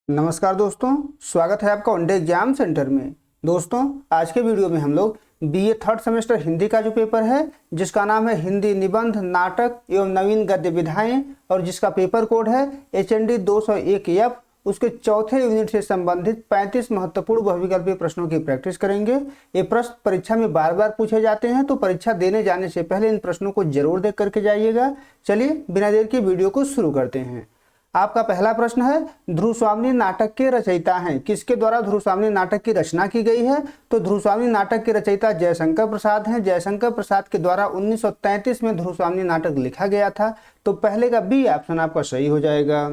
नमस्कार दोस्तों, स्वागत है आपका वनडे एग्जाम सेंटर में। दोस्तों, आज के वीडियो में हम लोग बीए थर्ड सेमेस्टर हिंदी का जो पेपर है जिसका नाम है हिंदी निबंध नाटक एवं नवीन गद्य विधाएं और जिसका पेपर कोड है HND 201F, उसके चौथे यूनिट से संबंधित 35 महत्वपूर्ण बहुविकल्पीय प्रश्नों की प्रैक्टिस करेंगे। ये प्रश्न परीक्षा में बार बार पूछे जाते हैं, तो परीक्षा देने जाने से पहले इन प्रश्नों को जरूर देख करके जाइएगा। चलिए बिना देर के वीडियो को शुरू करते हैं। आपका पहला प्रश्न है, ध्रुवस्वामिनी नाटक के रचयिता हैं। किसके द्वारा ध्रुवस्वामिनी नाटक की रचना की गई है? तो ध्रुवस्वामिनी नाटक के रचयिता जयशंकर प्रसाद हैं। जयशंकर प्रसाद के द्वारा 1933 में ध्रुवस्वामिनी नाटक लिखा गया था। तो पहले का बी ऑप्शन आपका सही हो जाएगा।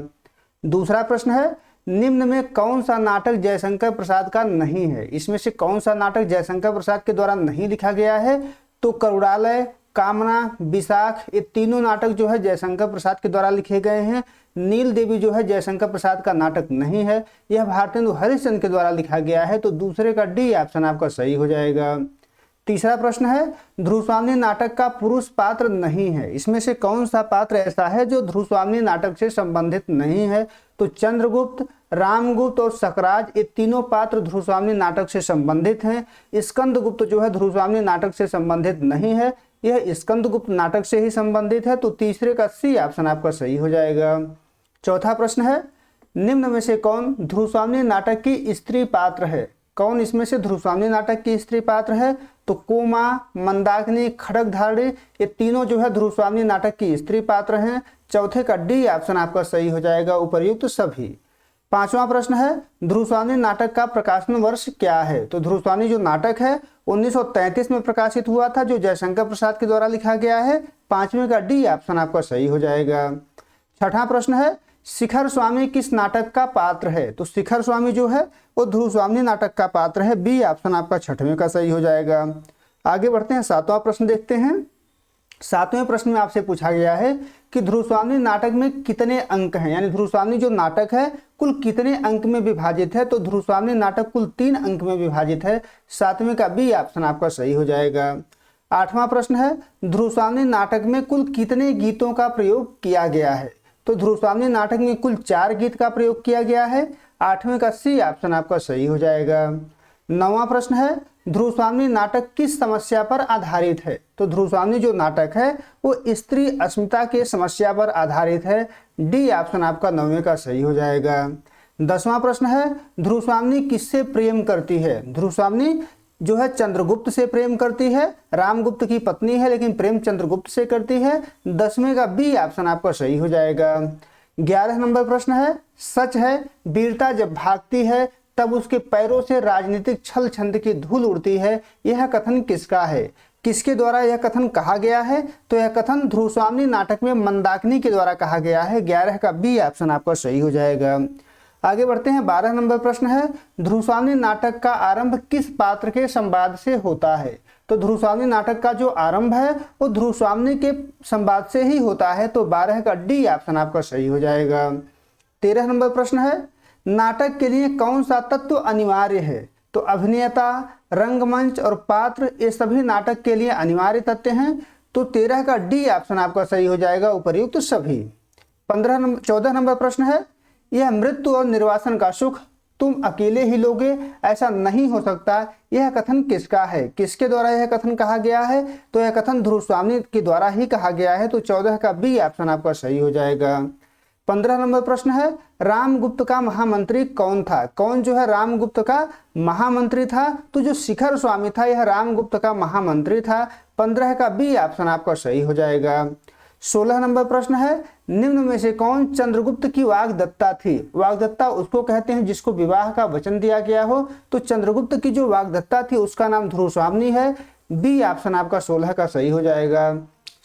दूसरा प्रश्न है, निम्न में कौन सा नाटक जयशंकर प्रसाद का नहीं है? इसमें से कौन सा नाटक जयशंकर प्रसाद के द्वारा नहीं लिखा गया है? तो करुणालय, कामना, विशाख, ये तीनों नाटक जो है जयशंकर प्रसाद के द्वारा लिखे गए हैं। नील देवी जो है जयशंकर प्रसाद का नाटक नहीं है, यह भारतेंदु हरिश्चंद्र के द्वारा लिखा गया है। तो दूसरे का डी ऑप्शन आपका सही हो जाएगा। तीसरा प्रश्न है, ध्रुवस्वामिनी नाटक का पुरुष पात्र नहीं है। इसमें से कौन सा पात्र ऐसा है जो ध्रुवस्वामिनी नाटक से संबंधित नहीं है? तो चंद्रगुप्त, रामगुप्त और सकराज, ये तीनों पात्र ध्रुवस्वामिनी नाटक से संबंधित हैं। स्कंदगुप्त जो है ध्रुवस्वामिनी नाटक से संबंधित नहीं है, यह स्कंदगुप्त नाटक से ही संबंधित है। तो तीसरे का सी ऑप्शन आपका सही हो जाएगा। चौथा प्रश्न है, निम्न में से कौन ध्रुवस्वामिनी नाटक की स्त्री पात्र है? कौन इसमें से ध्रुवस्वामिनी नाटक की स्त्री पात्र है? तो कोमा, मंदाकिनी, खड्गधारी, ये तीनों जो है ध्रुवस्वामिनी नाटक की स्त्री पात्र हैं। चौथे का डी ऑप्शन आपका सही हो जाएगा, उपर्युक्त सभी। पांचवा प्रश्न है, ध्रुवस्वामिनी नाटक का प्रकाशन वर्ष क्या है? तो ध्रुवस्वामिनी जो नाटक है 1933 में प्रकाशित हुआ था, जो जयशंकर प्रसाद के द्वारा लिखा गया है। पांचवें का डी ऑप्शन आपका सही हो जाएगा। छठा प्रश्न है, शिखर स्वामी किस नाटक का पात्र है? तो शिखर स्वामी जो है वो ध्रुवस्वामिनी नाटक का पात्र है। बी ऑप्शन आपका छठवें का सही हो जाएगा। आगे बढ़ते हैं, सातवां प्रश्न देखते हैं। सातवें प्रश्न में आपसे पूछा गया है कि ध्रुवस्वामिनी नाटक में कितने अंक हैं, यानी ध्रुवस्वामिनी जो नाटक है कुल कितने अंक में विभाजित है? तो ध्रुवस्वामिनी नाटक कुल 3 अंक में विभाजित है। सातवें का बी ऑप्शन आपका सही हो जाएगा। आठवां प्रश्न है, ध्रुवस्वामिनी नाटक में कुल कितने गीतों का प्रयोग किया गया है? तो ध्रुवस्वामिनी नाटक में कुल 4 गीत का प्रयोग किया गया है। आठवें का सी ऑप्शन आपका सही हो जाएगा। नौवां प्रश्न है, ध्रुवस्वामिनी नाटक किस समस्या पर आधारित है? तो ध्रुवस्वामिनी जो नाटक है वो स्त्री अस्मिता के समस्या पर आधारित है। डी ऑप्शन आपका 9वें का सही हो जाएगा। 10वां प्रश्न है, ध्रुवस्वामिनी किससे प्रेम करती है? ध्रुवस्वामिनी जो है चंद्रगुप्त से प्रेम करती है। रामगुप्त की पत्नी है लेकिन प्रेम चंद्रगुप्त से करती है। 10वें का बी ऑप्शन आपका सही हो जाएगा। 11 नंबर प्रश्न है, सच है वीरता जब भागती है तब उसके पैरों से राजनीतिक छल छंद की धूल उड़ती है, यह कथन किसका है? किसके द्वारा यह कथन कहा गया है? तो यह कथन ध्रुवस्वामिनी नाटक में मंदाकिनी के द्वारा कहा गया है। 11 का बी ऑप्शन आपका सही हो जाएगा। आगे बढ़ते हैं, 12 नंबर प्रश्न है, ध्रुवस्वामिनी नाटक का आरंभ किस पात्र के संवाद से होता है? तो ध्रुवस्वामिनी नाटक का जो आरंभ है वो ध्रुवस्वामिनी के संवाद से ही होता है। तो 12 का डी ऑप्शन आपका सही हो जाएगा। 13 नंबर प्रश्न है, नाटक के लिए कौन सा तत्व अनिवार्य है? तो अभिनेता, रंगमंच और पात्र, ये सभी नाटक के लिए अनिवार्य तत्व हैं। तो 13 का डी ऑप्शन आपका सही हो जाएगा, उपर्युक्त सभी। 14 नंबर प्रश्न है, यह मृत्यु और निर्वासन का सुख तुम अकेले ही लोगे, ऐसा नहीं हो सकता, यह कथन किसका है? किसके द्वारा यह कथन कहा गया है? तो यह कथन ध्रुवस्वामिनी के द्वारा ही कहा गया है। तो 14 का बी ऑप्शन आपका सही हो जाएगा। 15 नंबर प्रश्न है, रामगुप्त का महामंत्री कौन था? कौन जो है रामगुप्त का महामंत्री था? तो जो शिखर स्वामी था यह रामगुप्त का महामंत्री था। 15 का बी ऑप्शन आपका सही हो जाएगा। 16 नंबर प्रश्न है, निम्न में से कौन चंद्रगुप्त की वाग्दत्ता थी? वाग्दत्ता उसको कहते हैं जिसको विवाह का वचन दिया गया हो। तो चंद्रगुप्त की जो वाग्दत्ता थी उसका नाम ध्रुवस्वामिनी है। बी ऑप्शन आपका 16 का सही हो जाएगा।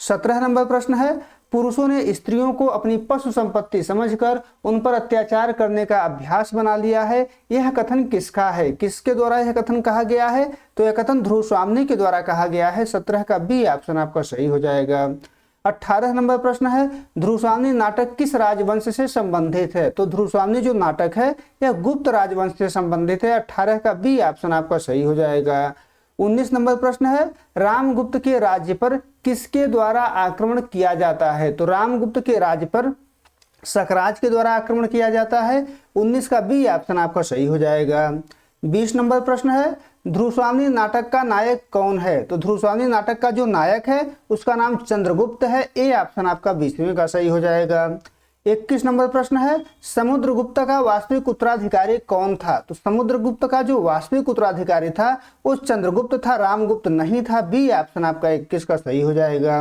17 नंबर प्रश्न है, पुरुषों ने स्त्रियों को अपनी पशु संपत्ति समझकर उन पर अत्याचार करने का अभ्यास बना लिया है, यह कथन किसका है? किसके द्वारा यह कथन कहा गया है? तो यह कथन ध्रुवस्वामिनी के द्वारा कहा गया है। 17 का बी ऑप्शन आपका सही हो जाएगा। 18 नंबर प्रश्न है, ध्रुवस्वामिनी नाटक किस राजवंश से संबंधित है? तो ध्रुवस्वामिनी जो नाटक है यह गुप्त राजवंश से संबंधित है। 18 का बी ऑप्शन आपका सही हो जाएगा। 19 नंबर प्रश्न है, रामगुप्त के राज्य पर किसके द्वारा आक्रमण किया जाता है? तो रामगुप्त के राज्य पर सकराज के द्वारा आक्रमण किया जाता है। 19 का बी ऑप्शन आपका सही हो जाएगा। 20 नंबर प्रश्न है, ध्रुवस्वामी नाटक का नायक कौन है? तो ध्रुवस्वामी नाटक का जो नायक है उसका नाम चंद्रगुप्त है। ए ऑप्शन आपका 20वें का सही हो जाएगा। 21 नंबर प्रश्न है, समुद्रगुप्त का वास्तविक उत्तराधिकारी कौन था? तो समुद्रगुप्त का जो वास्तविक उत्तराधिकारी था वो चंद्रगुप्त था, रामगुप्त नहीं था। बी ऑप्शन आपका 21 का सही हो जाएगा।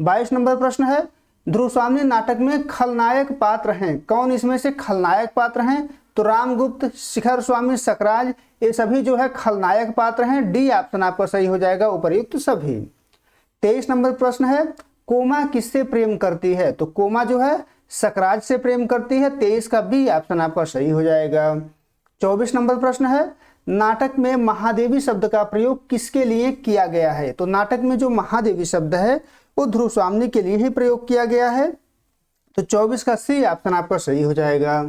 22 नंबर प्रश्न है, ध्रुवस्वामी नाटक में खलनायक पात्र हैं, कौन इसमें से खलनायक पात्र हैं? तो रामगुप्त, शिखर स्वामी, सकराज, ये सभी जो है खलनायक पात्र हैं। डी ऑप्शन आपका सही हो जाएगा, उपर्युक्त सभी। 23 नंबर प्रश्न है, कोमा किससे प्रेम करती है? तो कोमा जो है सकराज से प्रेम करती है। 23 का बी ऑप्शन आपका सही हो जाएगा। 24 नंबर प्रश्न है, नाटक में महादेवी शब्द का प्रयोग किसके लिए किया गया है? तो नाटक में जो महादेवी शब्द है वो ध्रुवस्वामी के लिए ही प्रयोग किया गया है। तो 24 का सी ऑप्शन आपका सही हो जाएगा।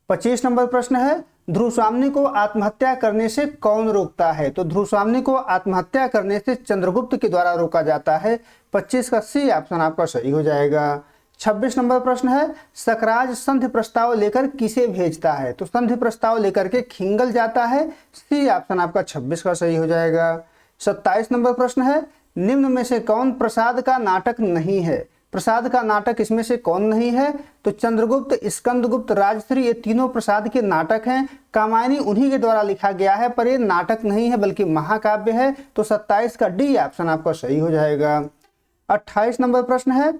25 नंबर प्रश्न है, ध्रुवस्वामी को आत्महत्या करने से कौन रोकता है? तो ध्रुवस्वामी को आत्महत्या करने से चंद्रगुप्त के द्वारा रोका जाता है। 25 का सी ऑप्शन आपका सही हो जाएगा। 26 नंबर प्रश्न है, सकराज संधि प्रस्ताव लेकर किसे भेजता है? तो संधि प्रस्ताव लेकर के खिंगल जाता है। सी ऑप्शन आपका 26 का सही हो जाएगा। 27 नंबर प्रश्न है, निम्न में से कौन प्रसाद का नाटक नहीं है? प्रसाद का नाटक इसमें से कौन नहीं है? तो चंद्रगुप्त, स्कंदगुप्त, राजश्री, ये तीनों प्रसाद के नाटक हैं। कामायनी उन्हीं के द्वारा लिखा गया है, पर ये नाटक नहीं है बल्कि महाकाव्य है। तो 27 का डी ऑप्शन आपका सही हो जाएगा। 28 नंबर प्रश्न है,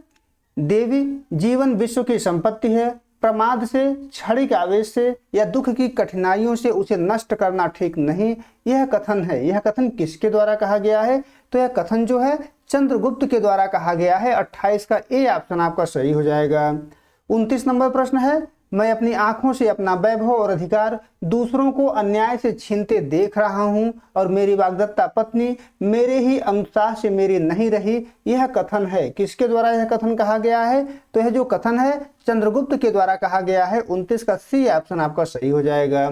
देवी जीवन विश्व की संपत्ति है, प्रमाद से, क्षणिक आवेश से या दुख की कठिनाइयों से उसे नष्ट करना ठीक नहीं, यह कथन है। यह कथन किसके द्वारा कहा गया है? तो यह कथन जो है चंद्रगुप्त के द्वारा कहा गया है। 28 का ए ऑप्शन आपका सही हो जाएगा। 29 नंबर प्रश्न है, मैं अपनी आंखों से अपना वैभव और अधिकार दूसरों को अन्याय से छीनते देख रहा हूं और मेरी वाग्दत्ता पत्नी मेरे ही अनुसार से मेरी नहीं रही, यह कथन है। किसके द्वारा यह कथन कहा गया है? तो यह जो कथन है चंद्रगुप्त के द्वारा कहा गया है। 29 का सी ऑप्शन आपका सही हो जाएगा।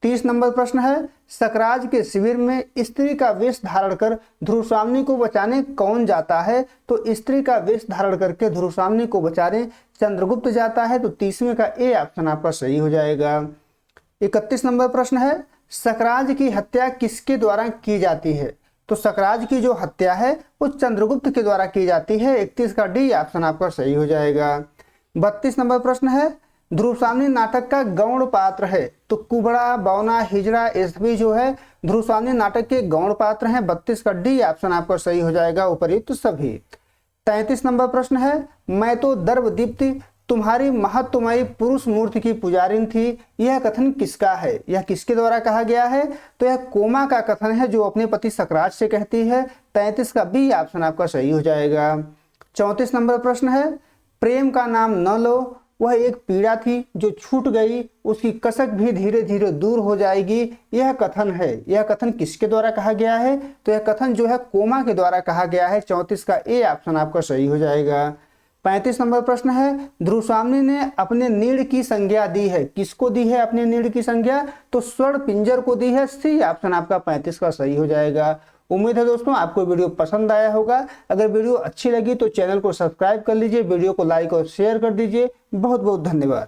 30 नंबर प्रश्न है, सकराज के शिविर में स्त्री का वेश धारण कर ध्रुवस्वामी को बचाने कौन जाता है? तो स्त्री का वेश धारण करके ध्रुवस्वामी को बचाने चंद्रगुप्त जाता है। तो 30वें का ए ऑप्शन आपका सही हो जाएगा। 31 नंबर प्रश्न है, सकराज की हत्या किसके द्वारा की जाती है? तो सकराज की जो हत्या है वो चंद्रगुप्त के द्वारा की जाती है। 31 का डी ऑप्शन आपका सही हो जाएगा। 32 नंबर प्रश्न है, ध्रुवस्वामी नाटक का गौण पात्र है। तो कुबड़ा, बौना, हिजड़ा, ये सभी जो है ध्रुवस्वामी नाटक के गौण पात्र हैं। 32 का डी ऑप्शन आपका सही हो जाएगा, उपर्युक्त सभी। 33 नंबर प्रश्न है, मैं तो दर्पदीप्ति तुम्हारी महत्वमयी पुरुष मूर्ति की पुजारिन थी, यह कथन किसका है? यह किसके द्वारा कहा गया है? तो यह कोमा का कथन है जो अपने पति सकराज से कहती है। 33 का बी ऑप्शन आपका सही हो जाएगा। 34 नंबर प्रश्न है, प्रेम का नाम न लो, वह एक पीड़ा थी जो छूट गई, उसकी कसक भी धीरे धीरे दूर हो जाएगी, यह कथन है। यह कथन किसके द्वारा कहा गया है? तो यह कथन जो है कोमा के द्वारा कहा गया है। 34 का ए ऑप्शन आपका सही हो जाएगा। 35 नंबर प्रश्न है, ध्रुवस्वामी ने अपने नीड़ की संज्ञा दी है, किसको दी है अपने नीड़ की संज्ञा? तो स्वर्ण पिंजर को दी है। सी ऑप्शन आपका 35 का सही हो जाएगा। उम्मीद है दोस्तों आपको वीडियो पसंद आया होगा। अगर वीडियो अच्छी लगी तो चैनल को सब्सक्राइब कर लीजिए, वीडियो को लाइक और शेयर कर दीजिए। बहुत बहुत धन्यवाद।